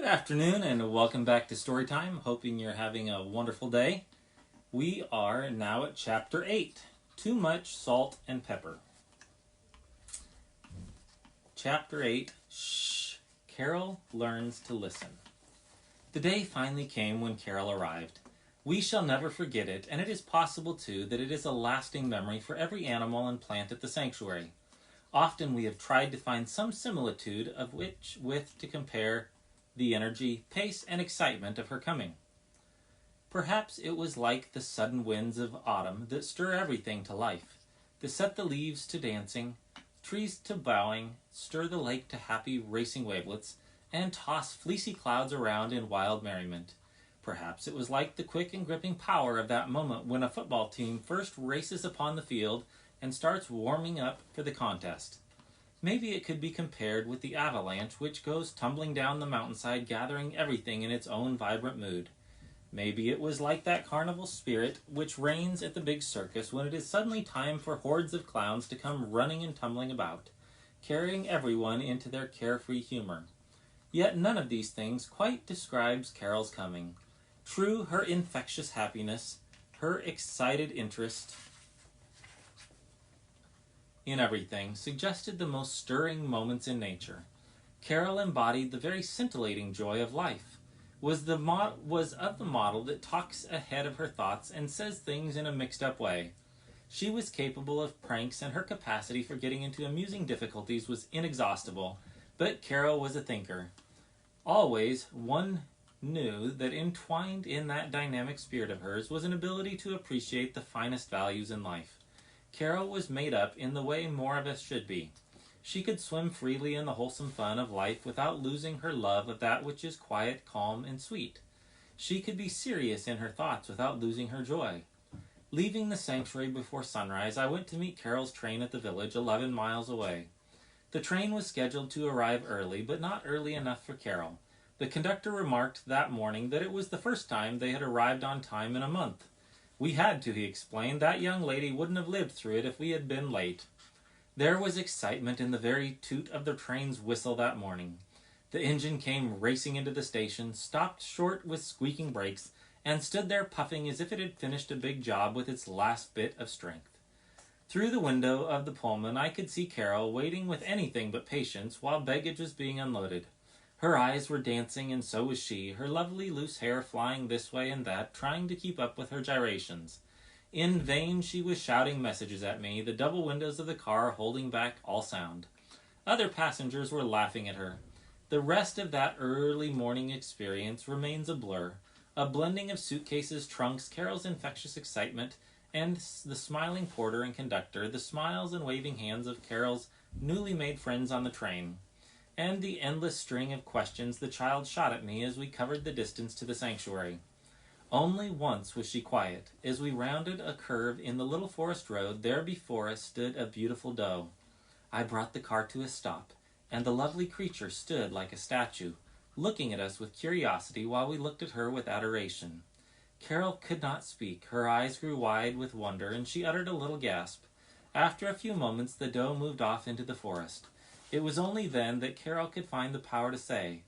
Good afternoon and welcome back to Storytime. Hoping you're having a wonderful day. We are now at Chapter 8, Too Much Salt and Pepper. Chapter 8, Shh, Carol Learns to Listen. The day finally came when Carol arrived. We shall never forget it, and it is possible too that it is a lasting memory for every animal and plant at the sanctuary. Often we have tried to find some similitude of which with to compare the energy, pace, and excitement of her coming. Perhaps it was like the sudden winds of autumn that stir everything to life, that set the leaves to dancing, trees to bowing, stir the lake to happy racing wavelets, and toss fleecy clouds around in wild merriment. Perhaps it was like the quick and gripping power of that moment when a football team first races upon the field and starts warming up for the contest. Maybe it could be compared with the avalanche which goes tumbling down the mountainside, gathering everything in its own vibrant mood. Maybe it was like that carnival spirit which reigns at the big circus when it is suddenly time for hordes of clowns to come running and tumbling about, carrying everyone into their carefree humor. Yet none of these things quite describes Carol's coming. True, her infectious happiness, her excited interest in everything, suggested the most stirring moments in nature. Carol embodied the very scintillating joy of life, was of the model that talks ahead of her thoughts and says things in a mixed-up way. She was capable of pranks, and her capacity for getting into amusing difficulties was inexhaustible, but Carol was a thinker. Always, one knew that entwined in that dynamic spirit of hers was an ability to appreciate the finest values in life. Carol was made up in the way more of us should be. She could swim freely in the wholesome fun of life without losing her love of that which is quiet, calm, and sweet. She could be serious in her thoughts without losing her joy. Leaving the sanctuary before sunrise, I went to meet Carol's train at the village 11 miles away. The train was scheduled to arrive early, but not early enough for Carol. The conductor remarked that morning that it was the first time they had arrived on time in a month. We had to, he explained. That young lady wouldn't have lived through it if we had been late. There was excitement in the very toot of the train's whistle that morning. The engine came racing into the station, stopped short with squeaking brakes, and stood there puffing as if it had finished a big job with its last bit of strength. Through the window of the Pullman I could see Carol waiting with anything but patience while baggage was being unloaded. Her eyes were dancing, and so was she, her lovely loose hair flying this way and that, trying to keep up with her gyrations. In vain she was shouting messages at me, the double windows of the car holding back all sound. Other passengers were laughing at her. The rest of that early morning experience remains a blur, a blending of suitcases, trunks, Carol's infectious excitement, and the smiling porter and conductor, the smiles and waving hands of Carol's newly made friends on the train, and the endless string of questions the child shot at me as we covered the distance to the sanctuary. Only once was she quiet. As we rounded a curve in the little forest road, there before us stood a beautiful doe. I brought the car to a stop, and the lovely creature stood like a statue, looking at us with curiosity while we looked at her with adoration. Carol could not speak. Her eyes grew wide with wonder, and she uttered a little gasp. After a few moments, the doe moved off into the forest. It was only then that Carol could find the power to say,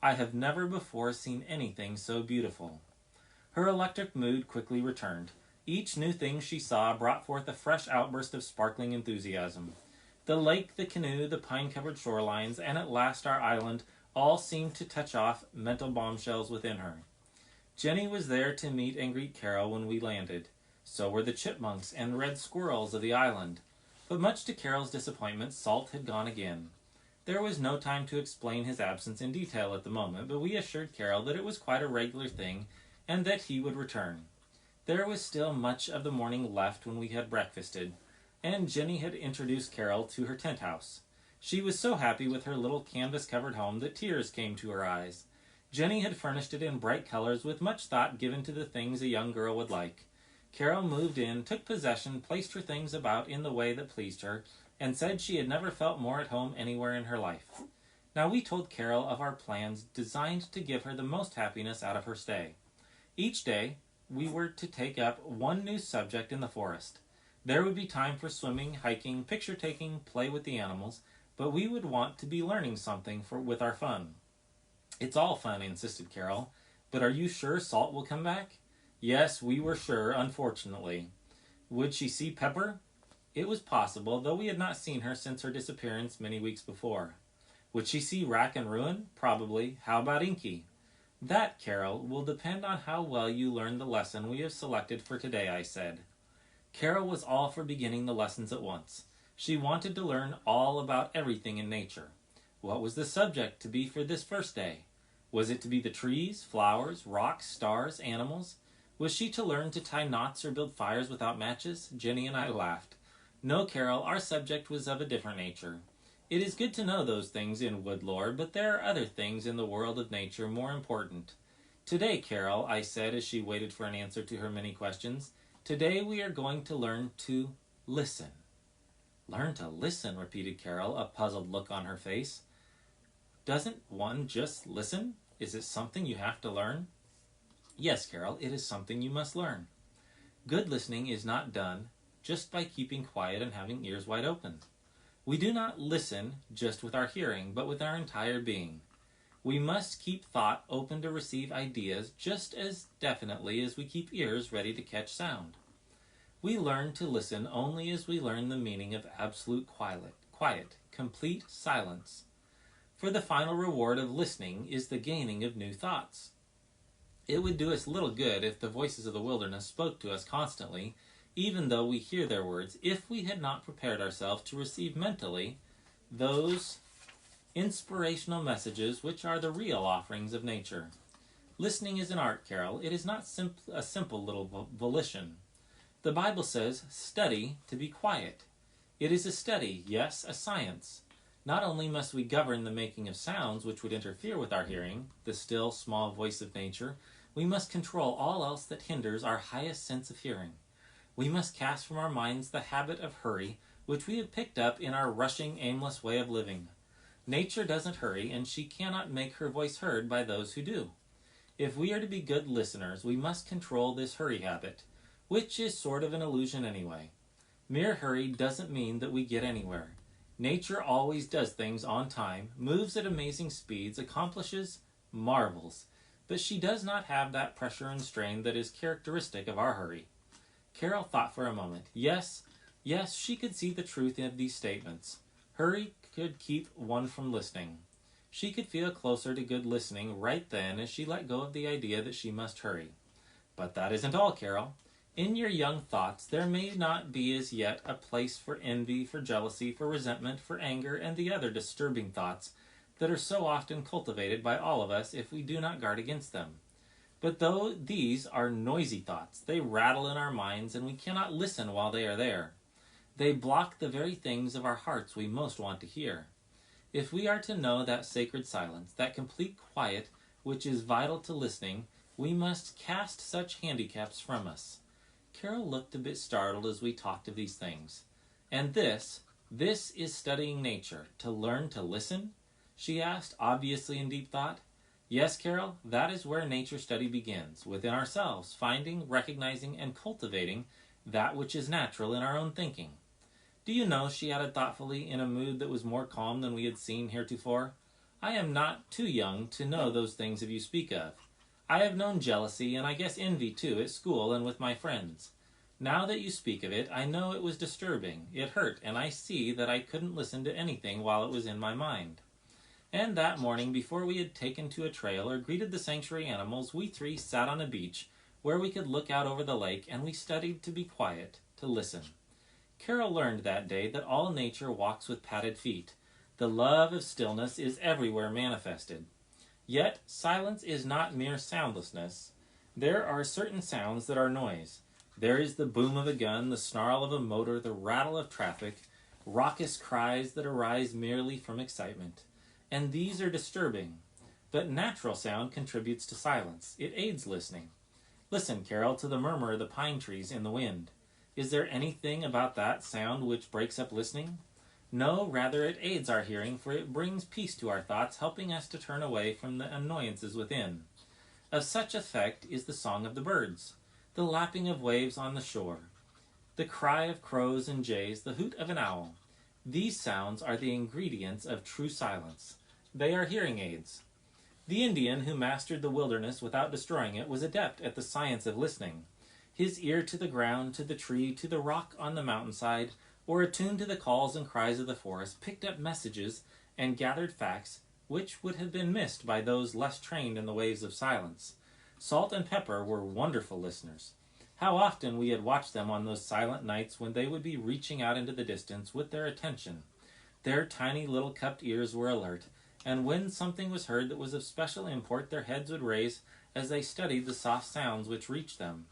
"I have never before seen anything so beautiful." Her electric mood quickly returned. Each new thing she saw brought forth a fresh outburst of sparkling enthusiasm. The lake, the canoe, the pine-covered shorelines, and at last our island all seemed to touch off mental bombshells within her. Jenny was there to meet and greet Carol when we landed. So were the chipmunks and red squirrels of the island. But much to Carol's disappointment, Salt had gone again. There was no time to explain his absence in detail at the moment, but we assured Carol that it was quite a regular thing, and that he would return. There was still much of the morning left when we had breakfasted, and Jenny had introduced Carol to her tent house. She was so happy with her little canvas-covered home that tears came to her eyes. Jenny had furnished it in bright colors with much thought given to the things a young girl would like. Carol moved in, took possession, placed her things about in the way that pleased her, and said she had never felt more at home anywhere in her life. Now we told Carol of our plans designed to give her the most happiness out of her stay. Each day we were to take up one new subject in the forest. There would be time for swimming, hiking, picture-taking, play with the animals, but we would want to be learning something with our fun. It's all fun, insisted Carol. But are you sure Salt will come back? Yes, we were sure, unfortunately. Would she see Pepper? It was possible, though we had not seen her since her disappearance many weeks before. Would she see Rack and Ruin? Probably. How about Inky? That, Carol, will depend on how well you learn the lesson we have selected for today, I said. Carol was all for beginning the lessons at once. She wanted to learn all about everything in nature. What was the subject to be for this first day? Was it to be the trees, flowers, rocks, stars, animals? Was she to learn to tie knots or build fires without matches? Jenny and I laughed. No, Carol, our subject was of a different nature. It is good to know those things in wood lore, but there are other things in the world of nature more important. Today, Carol, I said as she waited for an answer to her many questions, today we are going to learn to listen. Learn to listen, repeated Carol, a puzzled look on her face. Doesn't one just listen? Is it something you have to learn? Yes, Carol, it is something you must learn. Good listening is not done just by keeping quiet and having ears wide open. We do not listen just with our hearing, but with our entire being. We must keep thought open to receive ideas just as definitely as we keep ears ready to catch sound. We learn to listen only as we learn the meaning of absolute quiet, complete silence. For the final reward of listening is the gaining of new thoughts. It would do us little good if the voices of the wilderness spoke to us constantly, even though we hear their words, if we had not prepared ourselves to receive mentally those inspirational messages which are the real offerings of nature. Listening is an art, Carol. It is not a simple little volition. The Bible says, study to be quiet. It is a study, yes, a science. Not only must we govern the making of sounds which would interfere with our hearing, the still, small voice of nature, we must control all else that hinders our highest sense of hearing. We must cast from our minds the habit of hurry, which we have picked up in our rushing, aimless way of living. Nature doesn't hurry, and she cannot make her voice heard by those who do. If we are to be good listeners, we must control this hurry habit, which is sort of an illusion anyway. Mere hurry doesn't mean that we get anywhere. Nature always does things on time, moves at amazing speeds, accomplishes marvels, but she does not have that pressure and strain that is characteristic of our hurry. Carol thought for a moment. Yes, she could see the truth of these statements. Hurry could keep one from listening. She could feel closer to good listening right then as she let go of the idea that she must hurry. But that isn't all, Carol. In your young thoughts, there may not be as yet a place for envy, for jealousy, for resentment, for anger, and the other disturbing thoughts that are so often cultivated by all of us if we do not guard against them. But though these are noisy thoughts, they rattle in our minds, and we cannot listen while they are there. They block the very things of our hearts we most want to hear. If we are to know that sacred silence, that complete quiet which is vital to listening, we must cast such handicaps from us. Carol looked a bit startled as we talked of these things. And this is studying nature, to learn to listen? She asked, obviously in deep thought. Yes, Carol, that is where nature study begins, within ourselves, finding, recognizing, and cultivating that which is natural in our own thinking. Do you know, she added thoughtfully, in a mood that was more calm than we had seen heretofore, I am not too young to know those things you speak of. I have known jealousy, and I guess envy too, at school and with my friends. Now that you speak of it, I know it was disturbing, it hurt, and I see that I couldn't listen to anything while it was in my mind. And that morning, before we had taken to a trail or greeted the sanctuary animals, we three sat on a beach where we could look out over the lake, and we studied to be quiet, to listen. Carol learned that day that all nature walks with padded feet. The love of stillness is everywhere manifested. Yet, silence is not mere soundlessness. There are certain sounds that are noise. There is the boom of a gun, the snarl of a motor, the rattle of traffic, raucous cries that arise merely from excitement. And these are disturbing. But natural sound contributes to silence. It aids listening. Listen, Carol, to the murmur of the pine trees in the wind. Is there anything about that sound which breaks up listening? No, rather it aids our hearing, for it brings peace to our thoughts, helping us to turn away from the annoyances within. Of such effect is the song of the birds, the lapping of waves on the shore, the cry of crows and jays, the hoot of an owl. These sounds are the ingredients of true silence. They are hearing aids. The Indian who mastered the wilderness without destroying it was adept at the science of listening. His ear to the ground, to the tree, to the rock on the mountainside, or attuned to the calls and cries of the forest, picked up messages and gathered facts which would have been missed by those less trained in the ways of silence. Salt and Pepper were wonderful listeners. How often we had watched them on those silent nights when they would be reaching out into the distance with their attention. Their tiny little cupped ears were alert, and when something was heard that was of special import, their heads would raise as they studied the soft sounds which reached them.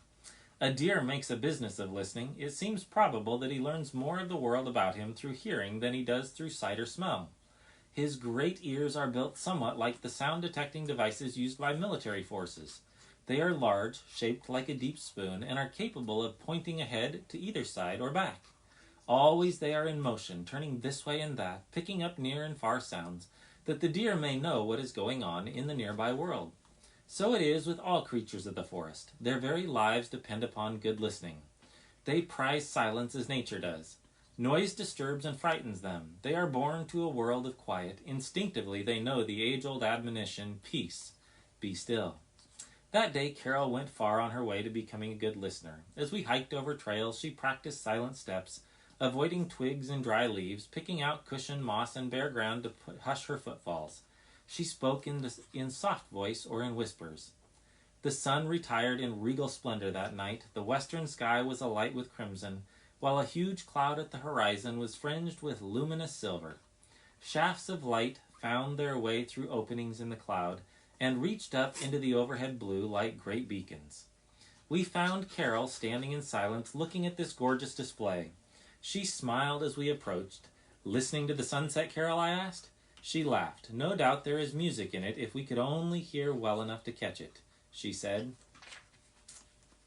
A deer makes a business of listening. It seems probable that he learns more of the world about him through hearing than he does through sight or smell. His great ears are built somewhat like the sound-detecting devices used by military forces. They are large, shaped like a deep spoon, and are capable of pointing ahead to either side or back. Always they are in motion, turning this way and that, picking up near and far sounds, that the deer may know what is going on in the nearby world. So it is with all creatures of the forest. Their very lives depend upon good listening. They prize silence as nature does. Noise disturbs and frightens them. They are born to a world of quiet. Instinctively they know the age-old admonition, peace, be still. That day Carol went far on her way to becoming a good listener. As we hiked over trails, she practiced silent steps, avoiding twigs and dry leaves, picking out cushion, moss, and bare ground to hush her footfalls. She spoke in soft voice or in whispers. The sun retired in regal splendor that night. The western sky was alight with crimson, while a huge cloud at the horizon was fringed with luminous silver. Shafts of light found their way through openings in the cloud and reached up into the overhead blue like great beacons. We found Carol standing in silence looking at this gorgeous display. She smiled as we approached. "Listening to the sunset, Carol?" I asked. She laughed. "No doubt there is music in it if we could only hear well enough to catch it," she said.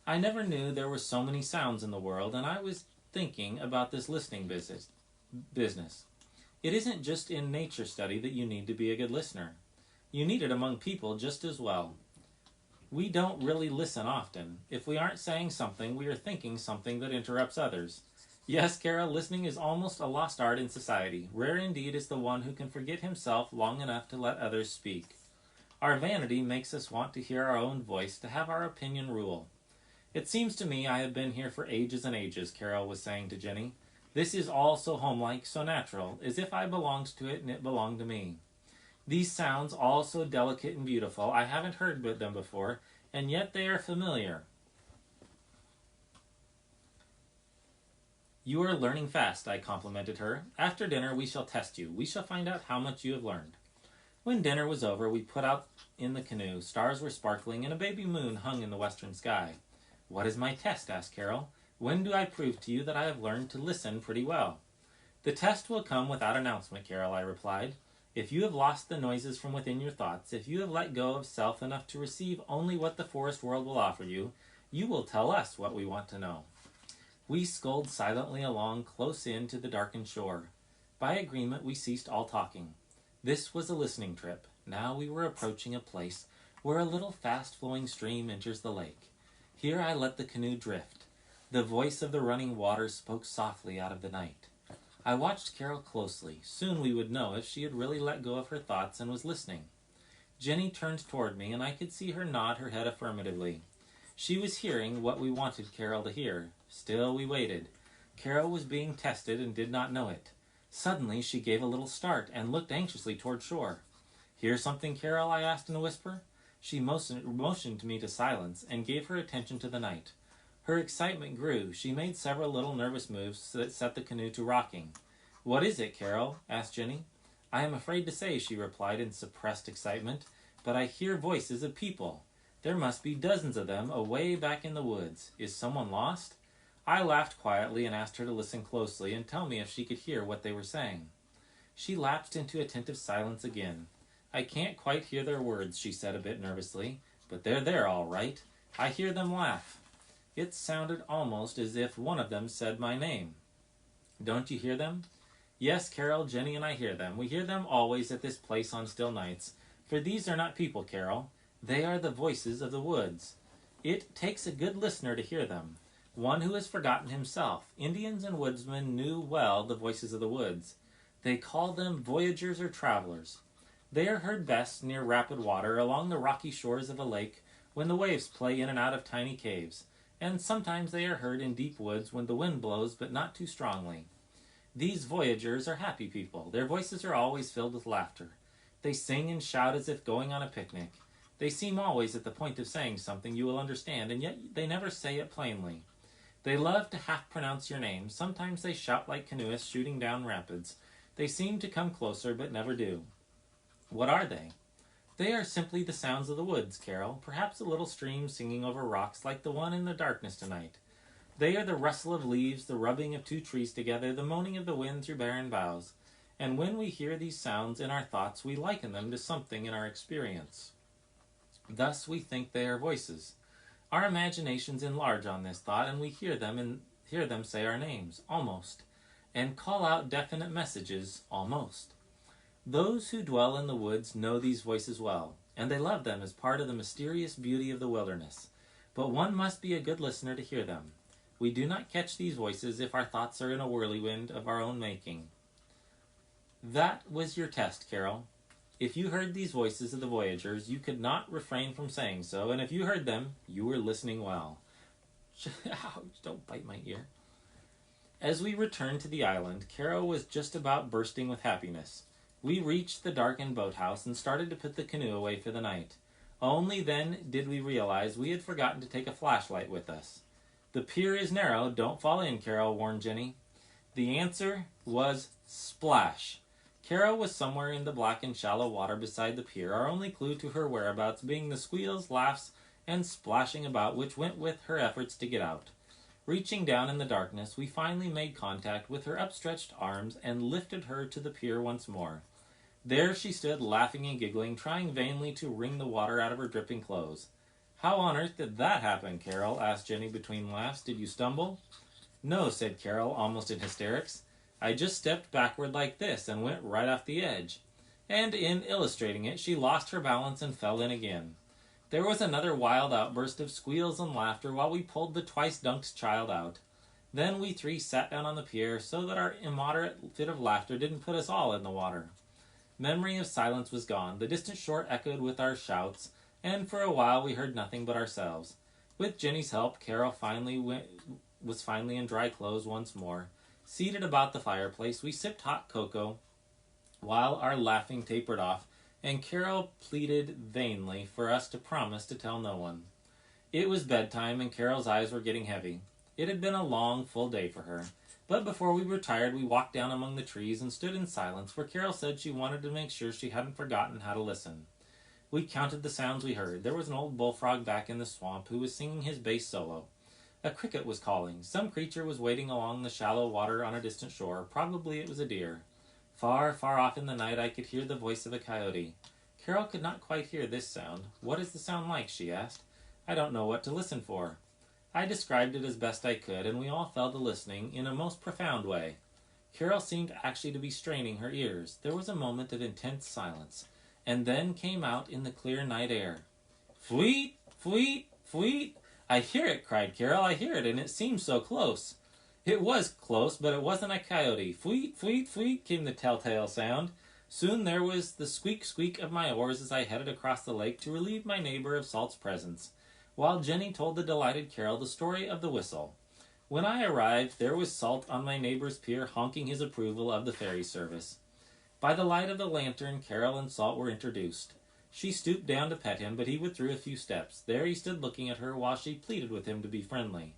I never knew there were so many sounds in the world, and I was thinking about this listening business. It isn't just in nature study that you need to be a good listener. You need it among people just as well. We don't really listen often. If we aren't saying something, we are thinking something that interrupts others. Yes, Carol, listening is almost a lost art in society. Rare indeed is the one who can forget himself long enough to let others speak. Our vanity makes us want to hear our own voice, to have our opinion rule. "It seems to me I have been here for ages and ages," Carol was saying to Jenny. "This is all so homelike, so natural, as if I belonged to it and it belonged to me. These sounds, all so delicate and beautiful, I haven't heard them before, and yet they are familiar." "You are learning fast," I complimented her. "After dinner we shall test you. We shall find out how much you have learned." When dinner was over, we put out in the canoe. Stars were sparkling, and a baby moon hung in the western sky. "What is my test?" asked Carol. "When do I prove to you that I have learned to listen pretty well?" "The test will come without announcement, Carol," I replied. "If you have lost the noises from within your thoughts, if you have let go of self enough to receive only what the forest world will offer you, you will tell us what we want to know." We sculled silently along close in to the darkened shore. By agreement, we ceased all talking. This was a listening trip. Now we were approaching a place where a little fast-flowing stream enters the lake. Here I let the canoe drift. The voice of the running water spoke softly out of the night. I watched Carol closely. Soon we would know if she had really let go of her thoughts and was listening. Jenny turned toward me, and I could see her nod her head affirmatively. She was hearing what we wanted Carol to hear. Still we waited. Carol was being tested and did not know it. Suddenly she gave a little start and looked anxiously toward shore. "Hear something, Carol?" I asked in a whisper. She motioned me to silence and gave her attention to the night. Her excitement grew. She made several little nervous moves that set the canoe to rocking. "What is it, Carol?" asked Jenny. "I am afraid to say," she replied in suppressed excitement, "but I hear voices of people. There must be dozens of them away back in the woods. Is someone lost?" I laughed quietly and asked her to listen closely and tell me if she could hear what they were saying. She lapsed into attentive silence again. "I can't quite hear their words," she said a bit nervously, "but they're there all right. I hear them laugh. It sounded almost as if one of them said my name." "Don't you hear them?" "Yes, Carol, Jenny and I hear them. We hear them always at this place on still nights. For these are not people, Carol. They are the voices of the woods. It takes a good listener to hear them. One who has forgotten himself. Indians and woodsmen knew well the voices of the woods. They called them voyagers or travelers. They are heard best near rapid water, along the rocky shores of a lake, when the waves play in and out of tiny caves, and sometimes they are heard in deep woods when the wind blows, but not too strongly. These voyagers are happy people. Their voices are always filled with laughter. They sing and shout as if going on a picnic. They seem always at the point of saying something you will understand, and yet they never say it plainly. They love to half-pronounce your name. Sometimes they shout like canoeists shooting down rapids. They seem to come closer, but never do. What are they? They are simply the sounds of the woods, Carol. Perhaps a little stream singing over rocks like the one in the darkness tonight. They are the rustle of leaves, the rubbing of two trees together, the moaning of the wind through barren boughs. And when we hear these sounds in our thoughts, we liken them to something in our experience. Thus we think they are voices. Our imaginations enlarge on this thought, and we hear them say our names, almost, and call out definite messages, almost. Those who dwell in the woods know these voices well, and they love them as part of the mysterious beauty of the wilderness. But one must be a good listener to hear them. We do not catch these voices if our thoughts are in a whirlwind of our own making. That was your test, Carol. If you heard these voices of the voyagers, you could not refrain from saying so, and if you heard them, you were listening well. Ouch, don't bite my ear. As we returned to the island, Carol was just about bursting with happiness. We reached the darkened boathouse and started to put the canoe away for the night. Only then did we realize we had forgotten to take a flashlight with us. The pier is narrow, don't fall in, Carol warned Jenny. The answer was splash. Carol was somewhere in the black and shallow water beside the pier, our only clue to her whereabouts being the squeals, laughs, and splashing about which went with her efforts to get out. Reaching down in the darkness, we finally made contact with her upstretched arms and lifted her to the pier once more. There she stood, laughing and giggling, trying vainly to wring the water out of her dripping clothes. How on earth did that happen, Carol? Asked Jenny between laughs. Did you stumble? No, said Carol, almost in hysterics. I just stepped backward like this and went right off the edge. And in illustrating it, she lost her balance and fell in again. There was another wild outburst of squeals and laughter while we pulled the twice-dunked child out. Then we three sat down on the pier so that our immoderate fit of laughter didn't put us all in the water. Memory of silence was gone. The distant shore echoed with our shouts, and for a while we heard nothing but ourselves. With Jenny's help, Carol was finally in dry clothes once more. Seated about the fireplace, we sipped hot cocoa while our laughing tapered off, and Carol pleaded vainly for us to promise to tell no one. It was bedtime, and Carol's eyes were getting heavy. It had been a long, full day for her. But before we retired, we walked down among the trees and stood in silence, for Carol said she wanted to make sure she hadn't forgotten how to listen. We counted the sounds we heard. There was an old bullfrog back in the swamp who was singing his bass solo. A cricket was calling. Some creature was wading along the shallow water on a distant shore. Probably it was a deer. Far, far off in the night I could hear the voice of a coyote. Carol could not quite hear this sound. What is the sound like? She asked. I don't know what to listen for. I described it as best I could, and we all fell to listening in a most profound way. Carol seemed actually to be straining her ears. There was a moment of intense silence, and then came out in the clear night air. Fweet, fweet, fweet. I hear it, cried Carol. I hear it, and it seems so close. It was close, but it wasn't a coyote. Fweet, fweet, fweet, came the telltale sound. Soon there was the squeak, squeak of my oars as I headed across the lake to relieve my neighbor of Salt's presence, while Jenny told the delighted Carol the story of the whistle. When I arrived, there was Salt on my neighbor's pier honking his approval of the ferry service. By the light of the lantern, Carol and Salt were introduced. She stooped down to pet him, but he withdrew a few steps. There he stood looking at her while she pleaded with him to be friendly.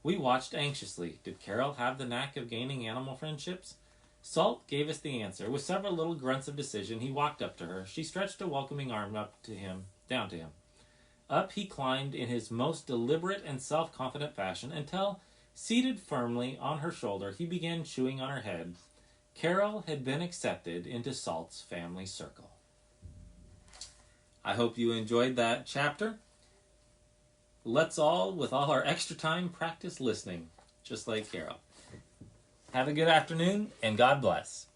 We watched anxiously. Did Carol have the knack of gaining animal friendships? Salt gave us the answer. With several little grunts of decision, he walked up to her. She stretched a welcoming arm down to him. Up he climbed in his most deliberate and self-confident fashion until, seated firmly on her shoulder, he began chewing on her head. Carol had been accepted into Salt's family circle. I hope you enjoyed that chapter. Let's all, with all our extra time, practice listening, just like Carol. Have a good afternoon, and God bless.